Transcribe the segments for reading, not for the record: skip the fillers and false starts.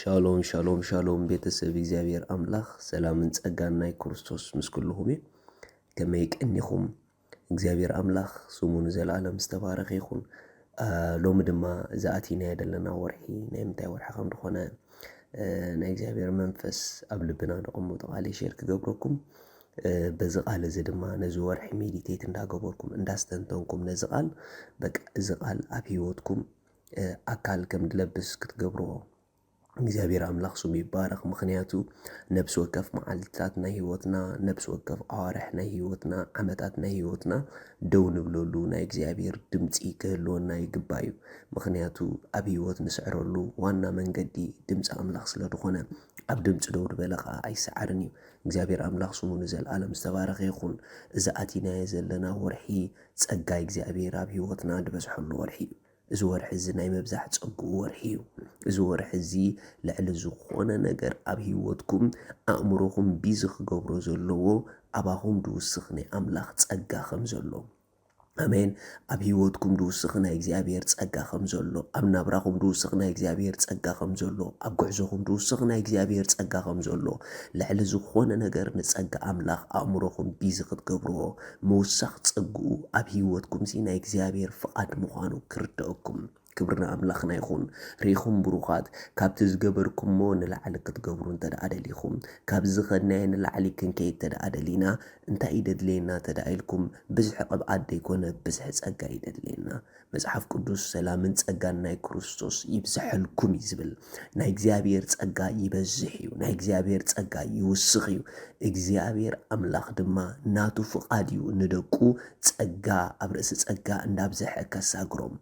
ሻሎም ሻሎም ሻሎም ቤተሰብ እግዚአብሔር አምላኽ ሰላምን ጸጋን ናይ ክርስቶስ ምስ ኩልኹም እዩ። ከመይ ቀኒኹም? እግዚአብሔር አምላኽ ስሙ ንዘለዓለም ዝተባረኸ ይኹን። ሎሚ ድማ ዝኣቲና ዘለና ወርሒ ናይ ምንታይ ወርሒ ከም ዝኾነ ናይ እግዚአብሔር መንፈስ ኣብ ልብና ንቕምጦ ቃል ሼር ክገብረኩም በዚ ቃል እዚ ድማ ነዚ ወርሒ ሜዲቴት እንዳገበርኩም እንዳስተንተንኩም ነዚ ቃል በቃ እዚ ቃል ኣብ ሂወትኩም ኣካል ከም ድለብስ ክትገብርዎ እግዚአብሔር አምላኽ ስሙ ይባረኽ። ምክንያቱ ነብሲ ወከፍ መዓልትታት ናይ ሂወትና ነብሲ ወከፍ ኣዋርሕ ናይ ሂወትና ዓመታት ናይ ሂወትና ደው ንብለሉ ናይ እግዚአብሔር ድምፂ ክህልወና ይግባእ እዩ። ምክንያቱ ኣብ ሂወት ንስዕረሉ ዋና መንገዲ ድምፂ አምላኽ ስለ ዝኾነ ኣብ ድምፂ ደው ዝበለ ከዓ ኣይሰዓርን እዩ። እግዚአብሔር አምላኽ ስሙ ንዘለዓለም ዝተባረኸ ይኹን። እዚ ኣቲናዮ ዘለና ወርሒ ጸጋይ እግዚአብሔር ኣብ ሂወትና ድበዝሐሉ ወርሒ እዩ። እዚ ወርሒ እዚ ናይ መብዛሕ ፀጉኡ ወርሒ እዩ። እዚ ወርሒ እዚ ልዕሊ ዝኾነ ነገር ኣብ ሂወትኩም ኣእምሮኹም ቢዚ ክገብሮ ዘለዎ ኣባኹም ድውስኽ ናይ ኣምላኽ ጸጋ ከም ዘሎ ኣሜን። ኣብ ሂወትኩም ድውስኽ ናይ እግዚአብሔር ጸጋ ከም ዘሎ፣ ኣብ ናብራኹም ድውስኽ ናይ እግዚአብሔር ጸጋ ከም ዘሎ፣ ኣብ ጉዕዞኹም ድውስኽ ናይ እግዚአብሔር ጸጋ ከም ዘሎ ልዕሊ ዝኾነ ነገር ንጸጋ ኣምላኽ ኣእምሮኹም ቢዚ ክትገብርዎ ምውሳኽ ጸጉኡ ኣብ ሂወትኩም ሲ ናይ እግዚአብሔር ፍቓድ ምዃኑ ክርድአኩም ክብርና ኣምላኽና ይኹን። ሪኢኹም ብሩኻት ካብቲ ዝገበርኩሞ ንላዕሊ ክትገብሩ እንተደኣ ደሊኹም ካብዚ ኸድናየ ንላዕሊ ክንከይድ ተደኣ ደሊና እንታይ ይደድልየና ተደኣ ኢልኩም ብዙሕ ቅብዓት ደይኮነ ብዙሕ ጸጋ ይደድልየና። መጽሓፍ ቅዱስ ሰላምን ጸጋን ናይ ክርስቶስ ይብዝሐልኩም እዩ ዝብል። ናይ እግዚአብሔር ጸጋ ይበዝሕ እዩ፣ ናይ እግዚአብሔር ጸጋ ይውስኽ እዩ። እግዚአብሔር ኣምላኽ ድማ ናቱ ፍቓድ እዩ ንደቁ ጸጋ ኣብ ርእሲ ጸጋ እንዳብዝሐ ከሳግሮም።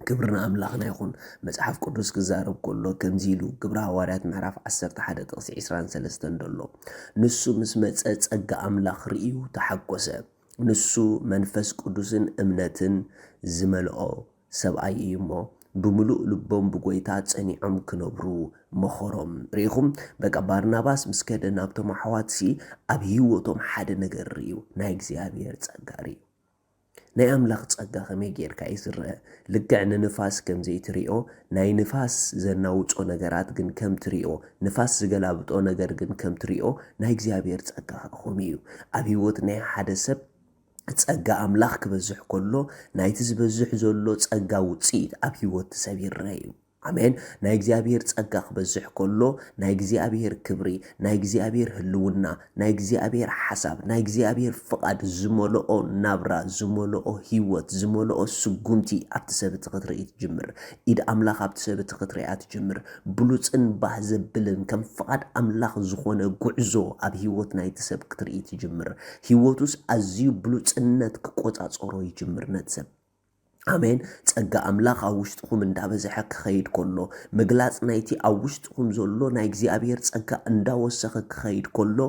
ክብርና ኣምላኽና ይኹን። መጽሓፍ ቅዱስ ክዛረብ ከሎ ከምዚ ኢሉ ግብረ ሐዋርያት ምዕራፍ 11 ጥቕሲ 23 ደሎ ንሱ ምስ መጸ ጸጋ ኣምላኽ ርእዩ ተሓጐሰ። ንሱ መንፈስ ቅዱስን እምነትን ዝመልኦ ሰብኣይ እዩ እሞ ብምሉእ ልቦም ብጎይታ ጸኒዖም ክነብሩ መኸሮም። ርኢኹም በቃ ባርናባስ ምስ ከደ ናብቶም ኣሕዋትሲ ኣብ ሂወቶም ሓደ ነገር ርእዩ፣ ናይ እግዚአብሔር ጸጋ ርእዩ። ናይ ኣምላኽ ጸጋ ከመይ ጌርካ እዩ ዝርአ? ልክዕ ንንፋስ ከም ዘይትሪኦ ናይ ንፋስ ዘናውፆ ነገራት ግን ከም ትሪኦ ንፋስ ዝገላብጦ ነገር ግን ከም ትሪኦ ናይ እግዚአብሔር ጸጋ ከምኡ እዩ። ኣብ ሂወት ናይ ሓደ ሰብ ጸጋ ኣምላኽ ክበዝሕ ከሎ ናይቲ ዝበዝሕ ዘሎ ጸጋ ውፅኢት ኣብ ሂወት ሰብ ይርአ እዩ። ኣሜን። ናይ እግዚአብሔር ጸጋ ክበዝሕ ከሎ ናይ እግዚአብሔር ክብሪ፣ ናይ እግዚአብሔር ህልውና፣ ናይ እግዚአብሔር ሓሳብ፣ ናይ እግዚአብሔር ፍቓድ ዝመልኦ ናብራ ዝመልኦ ሂወት ዝመልኦ ስጉምቲ ኣብቲ ሰብ እቲ ክትርኢ ትጅምር። ኢድ ኣምላኽ ኣብቲ ሰብ እቲ ክትሪኣ ትጅምር። ብሉፅን ባህ ዘብልን ከም ፍቓድ ኣምላኽ ዝኾነ ጉዕዞ ኣብ ሂወት ናይቲ ሰብ ክትርኢ ትጅምር። ሂወቱስ ኣዝዩ ብሉፅነት ክቆፃፀሮ ይጅምር ነቲ ሰብ። ኣሜን። ጸጋ ኣምላኽ ኣብ ውሽጥኹም እንዳበዝሐ ክኸይድ ከሎ ምግላፅ ናይቲ ኣብ ውሽጥኹም ዘሎ ናይ እግዚአብሔር ጸጋ እንዳወሰኸ ክኸይድ ከሎ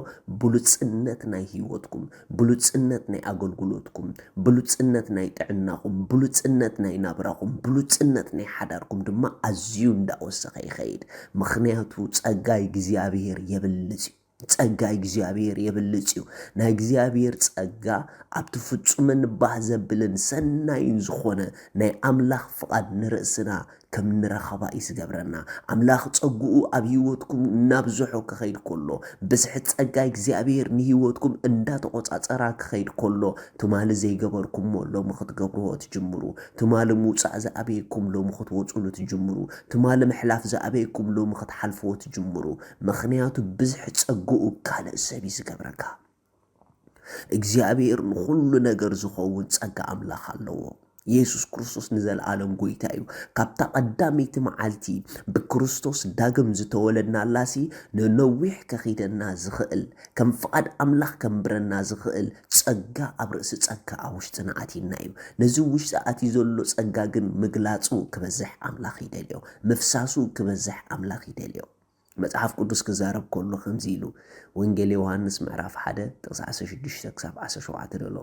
ብሉፅነት ናይ ሂወትኩም፣ ብሉፅነት ናይ ኣገልግሎትኩም፣ ብሉፅነት ናይ ጥዕናኹም፣ ብሉፅነት ናይ ናብራኹም፣ ብሉፅነት ናይ ሓዳርኩም ድማ ኣዝዩ እንዳወሰኸ ይኸይድ። ምክንያቱ ጸጋይ እግዚአብሔር የብልፅ እዩ። ጸጋይ እግዚአብሔር የብልፅ እዩ። ናይ እግዚአብሔር ጸጋ ኣብቲ ፍጹምን ባህ ዘብልን ሰናይን ዝኾነ ናይ ኣምላኽ ፍቓድ ንርእስና ከም ንረኸባ እዩ ዝገብረና። ኣምላኽ ጸጉኡ ኣብ ሂወትኩም እናብዝሖ ክኸይድ ከሎ ብዝሒ ጸጋይ እግዚአብሔር ንሂወትኩም እንዳተቆፃፀራ ክኸይድ ከሎ ትማሊ ዘይገበርኩሞ ሎሚ ክትገብርዎ ትጅምሩ። ትማሊ ምውፃእ ዝኣበየኩም ሎሚ ክትወፅሉ ትጅምሩ። ትማሊ ምሕላፍ ዝኣበየኩም ሎሚ ክትሓልፍዎ ትጅምሩ። ምክንያቱ ብዝሒ ጸጉኡ ካልእ ሰብ እዩ ዝገብረካ። እግዚአብሔር ንኩሉ ነገር ዝኸውን ጸጋ ኣምላኽ ኣለዎ። ኢየሱስ ክርስቶስ ንዘለዓለም ጎይታ እዩ። ካብታ ቀዳመይቲ መዓልቲ ብክርስቶስ ዳግም ዝተወለድናላሲ ንነዊሕ ከኺደና ዝኽእል ከም ፍቓድ ኣምላኽ ከንብረና ዝኽእል ጸጋ ኣብ ርእሲ ጸጋ ኣብ ውሽጥና ኣቲና እዩ። ነዚ ውሽጢ ኣትዩ ዘሎ ጸጋ ግን ምግላፁ ክበዝሕ ኣምላኽ ይደልዮ፣ ምፍሳሱ ክበዝሕ ኣምላኽ ይደልዮ። መጽሓፍ ቅዱስ ክዛረብ ከሎ ከምዚ ኢሉ ወንጌል ዮሃንስ ምዕራፍ 1 ጥቕሲ 16 ክሳብ 17 ደሎ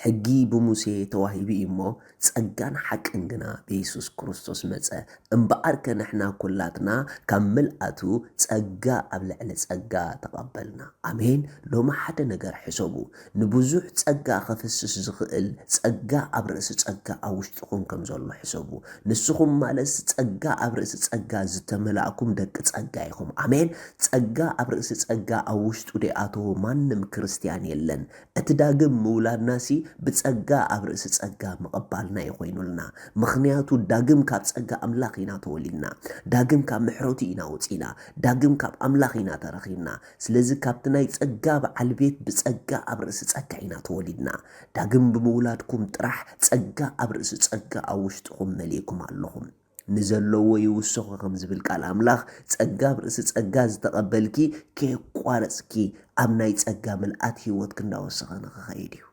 ሕጊ ብሙሴ ተዋሂቡ እሞ ጸጋን ሓቅን ግና ብኢየሱስ ክርስቶስ መጸ እምበኣርከ ንሕና ኩላትና ካብ ምልኣቱ ጸጋ ኣብ ልዕሊ ጸጋ ተቐበልና። ኣሜን። ሎማ ሓደ ነገር ሕሰቡ ንብዙሕ ጸጋ ኸፍስስ ዝኽእል ጸጋ ኣብ ርእሲ ጸጋ ኣብ ውሽጥኹም ከም ዘሎ ሕሰቡ። ንስኹም ማለት ጸጋ ኣብ ርእሲ ጸጋ ዝተመላእኩም ደቂ ጸጋ ኢኹም። ኣሜን። ጸጋ ኣብ ርእሲ ጸጋ ኣብ ውሽጡ ደይኣተዎ ማንም ክርስቲያን የለን። እቲ ዳግም ምውላድናሲ ብጸጋ ኣብ ርእሲ ጸጋ ምቕባልና ይኾይኑልና። ምኽንያቱ ዳግም ካብ ጸጋ ኣምላኽ ኢና ተወሊድና፣ ዳግም ካብ ምሕረቱ ኢና ወፂና፣ ዳግም ካብ ኣምላኽ ኢና ተረኺብና። ስለዚ ካብቲ ናይ ጸጋ በዓል ቤት ብጸጋ ኣብ ርእሲ ጸጋ ኢና ተወሊድና። ዳግም ብምውላድኩም ጥራሕ ጸጋ ኣብ ርእሲ ጸጋ ኣብ ውሽጥኹም መሊእኩም ኣለኹም። ንዘለዎ ይውስኹ ከም ዝብል ቃል ኣምላኽ ጸጋ ኣብ ርእሲ ጸጋ ዝተቐበልኪ ከየቋረፅኪ ኣብ ናይ ጸጋ ምልኣት ህይወት ክንዳወስኸ ንኽኸይድ እዩ።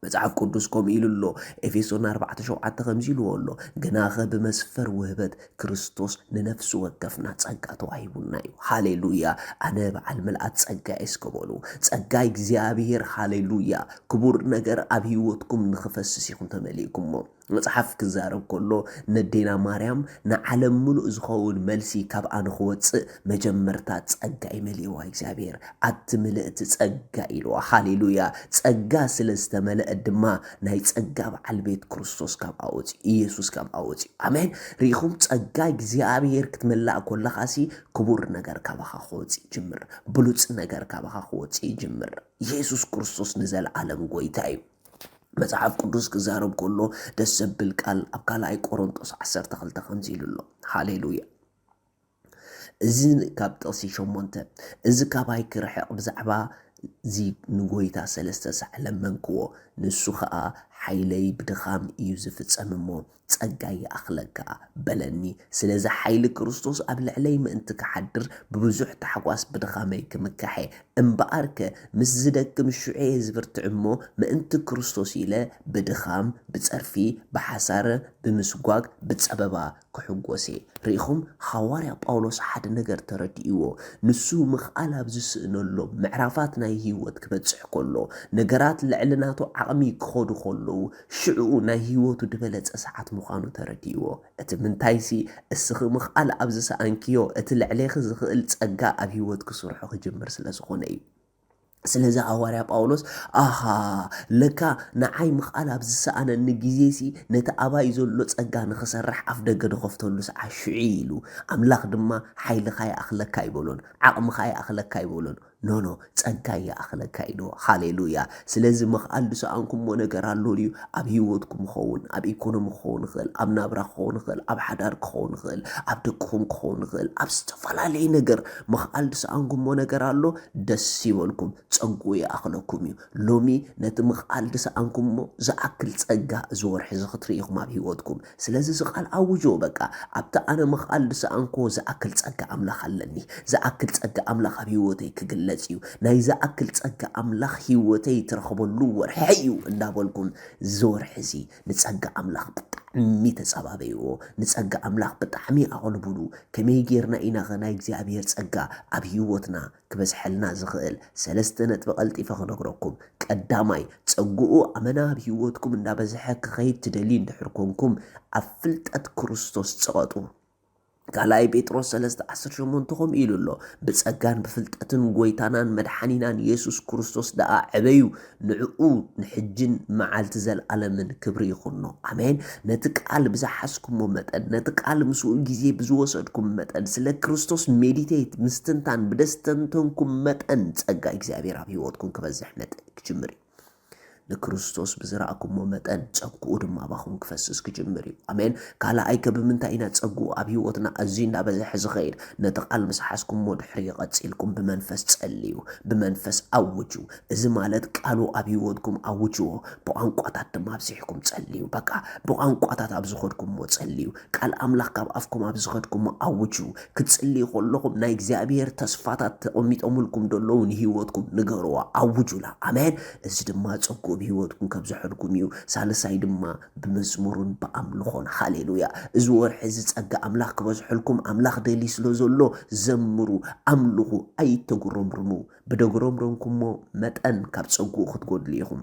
መጽሓፍ ቅዱስ ከምኡ ኢሉ ኣሎ ኤፌሶን 4:7 ከምዚ ኢልዎ ኣሎ ግናኸ ብመስፈር ውህበት ክርስቶስ ንነፍሲ ወከፍና ጸጋ ተዋሂቡና እዩ። ሃሌሉያ። ኣነ በዓል ምልኣት ጸጋ እስከበሉ ጸጋ እግዚኣብሔር ሃሌሉያ ክቡር ነገር ኣብ ህይወትኩም ንኽፈስስ ኢኹም ተመሊእኩምሞ። መጽሓፍ ክዛረብ ከሎ ነዴና ማርያም ንዓለም ሙሉእ ዝኸውን መልሲ ካብኣ ንኽወፅእ መጀመርታ ጸጋ ይመሊእዋ እግዚኣብሔር ኣቲ ምልእቲ ጸጋ ኢልዋ። ሃሌሉያ። ጸጋ ስለ ዝተመልአ ድማ ናይ ጸጋ በዓል ቤት ክርስቶስ ካብ ኣወፂ ኢየሱስ ካብ ኣወፂ። ኣሜን። ርኢኹም ጸጋ እግዚኣብሔር ክትመላእ ኮለኻሲ ክቡር ነገር ካባኻ ክወፂ ይጅምር፣ ብሉፅ ነገር ካባኻ ክወፂ ይጅምር። ኢየሱስ ክርስቶስ ንዘለዓለም ጎይታ እዩ። መጽሓፍ ቅዱስ ክዛረብ ከሎ ደስ ዘብል ቃል ኣብ ካልኣይ ቆሮንጦስ 12 ከምዚ ኢሉ ኣሎ። ሃሌሉያ። እዚ ካብ ጥቕሲ 8 እዚ ካባይ ክርሕቕ ብዛዕባ እዚ ንጎይታ 3 ሰዕ ለመንክዎ ንሱ ከዓ ሓይለይ ብድኻም እዩ ዝፍጸም እሞ ጸጋ ይኣኽለካ በለኒ። ስለዚ ሓይሊ ክርስቶስ ኣብ ልዕለይ ምእንቲ ክሓድር ብብዙሕ ታሕጓስ ብድኻመይ ክምካሐ እምበኣርከ ምስ ዝደክም ሽዑየ ዝብርትዕ እሞ ምእንቲ ክርስቶስ ኢለ ብድኻም ብጸርፊ ብሓሳረ ብምስጓግ ብጸበባ ክሕጐሴ። ርኢኹም ሐዋርያ ጳውሎስ ሓደ ነገር ተረዲእዎ ንሱ ምኽኣል ኣብ ዝስእነሎም ምዕራፋት ናይ ህይወት ክበጽሕ ከሎ ነገራት ልዕልናቱ ዓቕሚ ክኸዱ ከለዉ ሽዑ ናይ ህይወቱ ድበለጸ ሰዓት ምዃኑ ተረዲእዎ። እቲ ምንታይሲ እስኺ ምኽኣል ኣብ ዝሰኣንክዮ እቲ ልዕለይኺ ዝኽእል ጸጋ ኣብ ህይወት ክስርሖ ክጅምር ስለ ዝኾነ እዩ። ስለዚ ሐዋርያ ጳውሎስ ኣሃ ለካ ንዓይ ምኽኣል ኣብ ዝሰኣነኒ ግዜሲ ነቲ ኣባይ ዘሎ ጸጋ ንኽሰርሕ ኣፍ ደገ ንኸፍተሉ ሰዓት ሽዑ ኢሉ ኣምላኽ ድማ ሓይልኻ ይኣኽለካ ይበሎን ዓቕምኻ ይኣኽለካ ይበሎን ኖ ጸጋ ይኣኽለካ ኢሉ። ሃሌሉያ። ስለዚ ምኽኣል ዝሰኣንኩምዎ ነገር ኣሎ ድዩ? ኣብ ህይወትኩም ክኸውን፣ ኣብ ኢኮኖሚ ክኸውን ይኽእል፣ ኣብ ናብራ ክኸውን ይኽእል፣ ኣብ ሓዳር ክኸውን ይኽእል፣ ኣብ ደቅኹም ክኸውን ይኽእል፣ ኣብ ዝተፈላለየ ነገር ምኽኣል ዝሰኣንኩምዎ ነገር ኣሎ። ደስ ይበልኩም፣ ጸጉ ይኣኽለኩም እዩ። ሎሚ ነቲ ምኽኣል ዝሰኣንኩምዎ ዝኣክል ጸጋ ዝወርሒ ዝኽትርኢኹም ኣብ ህይወትኩም። ስለዚ ዝቓል ኣውጆ በቃ ኣብቲ ኣነ ምኽኣል ዝሰኣንክዎ ዝኣክል ጸጋ ኣምላኽ ኣለኒ፣ ዝኣክል ጸጋ ኣምላኽ ኣብ ህይወተይ ክግለ እዩ። ናይ ዝኣክል ጸጋ ኣምላኽ ህይወተይ ትረኽበሉ ወርሒ እዩ እንዳበልኩም ዝወርሒ ንጸጋ ኣምላኽ ብጣዕሚ ተጸባበይዎ፣ ንጸጋ ኣምላኽ ብጣዕሚ ኣቕልብሉ። ከመይ ጌርና ኢና ናይ እግዚኣብሔር ጸጋ ኣብ ህይወትና ክበዝሐልና ዝኽእል? 3 ነጥቢ ቀልጢፈ ክነግረኩም። ቀዳማይ ጸጉኡ ኣመና ኣብ ህይወትኩም እንዳበዝሐ ክኸይድ ትደሊ እንድሕር ኮንኩም ኣብ ፍልጠት ክርስቶስ ጸቐጡ። ካልኣይ ጴጥሮስ 3:18 ከምኡ ኢሉ ኣሎ ብጸጋን ብፍልጠትን ጎይታናን መድሓኒናን ኢየሱስ ክርስቶስ ደኣ ዕበዩ ንዕኡ ንሕጅን መዓልቲ ዘለዓለምን ክብሪ ይኹኖ። ኣሜን። ነቲ ቃል ብዝሓስኩሞ መጠን ነቲ ቃል ምስኡ ግዜ ብዝወሰድኩም መጠን ስለ ክርስቶስ ሜዲቴት ምስትንታን ብደስተንተንኩም መጠን ጸጋ እግዚኣብሔር ኣብ ህይወትኩም ክበዝሕ ክጅምር እዩ። ንክርስቶስ ብዝረኣኩሞ መጠን ጸጉኡ ድማ ኣባኹም ክፈስስ ክጅምር እዩ። ኣሜን። ካልኣይ ብምንታይ ኢና ጸጉኡ ኣብ ህይወትና ኣዝዩ እንዳበዝሐ ዝኸይድ? ነቲ ቃል ምስ ሓስኩሞ ድሕሪ ቀፂልኩም ብመንፈስ ጸልዩ፣ ብመንፈስ ኣውጁ። እዚ ማለት ቃሉ ኣብ ህይወትኩም ኣውጅዎ፣ ብቋንቋታት ድማ ኣብዚሕኩም ጸልዩ። በቃ ብቋንቋታት ኣብ ዝኸድኩሞ ጸልዩ። ቃል ኣምላኽ ካብ ኣፍኩም ኣብ ዝኸድኩሞ ኣውጁ። ክትጽልዩ ከለኹም ናይ እግዚኣብሔር ተስፋታት ተቐሚጦምልኩም ደለዉ ንህይወትኩም ንገርዋ፣ ኣውጁላ። ኣሜን። እዚ ድማ ጸጉኡ ብህይወትኩም ከብዝሐልኩም እዩ። ሳልሳይ ድማ ብመዝሙርን ብኣምልኾን። ሃሌሉያ። እዚ ወርሒ እዚ ጸጋ ኣምላኽ ክበዝሐልኩም ኣምላኽ ደሊ ስለ ዘሎ ዘምሩ፣ ኣምልኹ፣ ኣይተጉረምርሙ። ብደጉረምረምኩሞ መጠን ካብ ጸጉኡ ክትጎድሉ ኢኹም።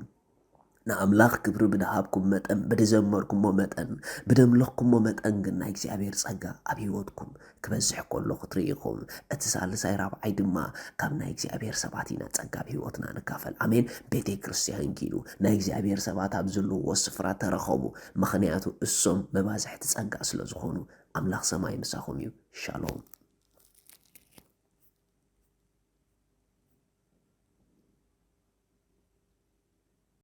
ንኣምላኽ ክብሪ ብድሃብኩም መጠን ብድዘመርኩሞ መጠን ብደምለኽኩሞ መጠን ግን ናይ እግዚኣብሔር ጸጋ ኣብ ህይወትኩም ክበዝሕ ከሎ ክትርኢኹም እቲ ሳልሳይ ራብዓይ ድማ ካብ ናይ እግዚኣብሔር ሰባት ኢና ጸጋ ኣብ ህይወትና ንካፈል ኣሜን ቤተ ክርስቲያን ኪሉ ናይ እግዚኣብሔር ሰባት ኣብ ዘለውዎ ስፍራ ተረኸቡ ምኽንያቱ እሶም መባዝሕቲ ጸጋ ስለ ዝኾኑ ኣምላኽ ሰማይ ምሳኹም እዩ ሻሎም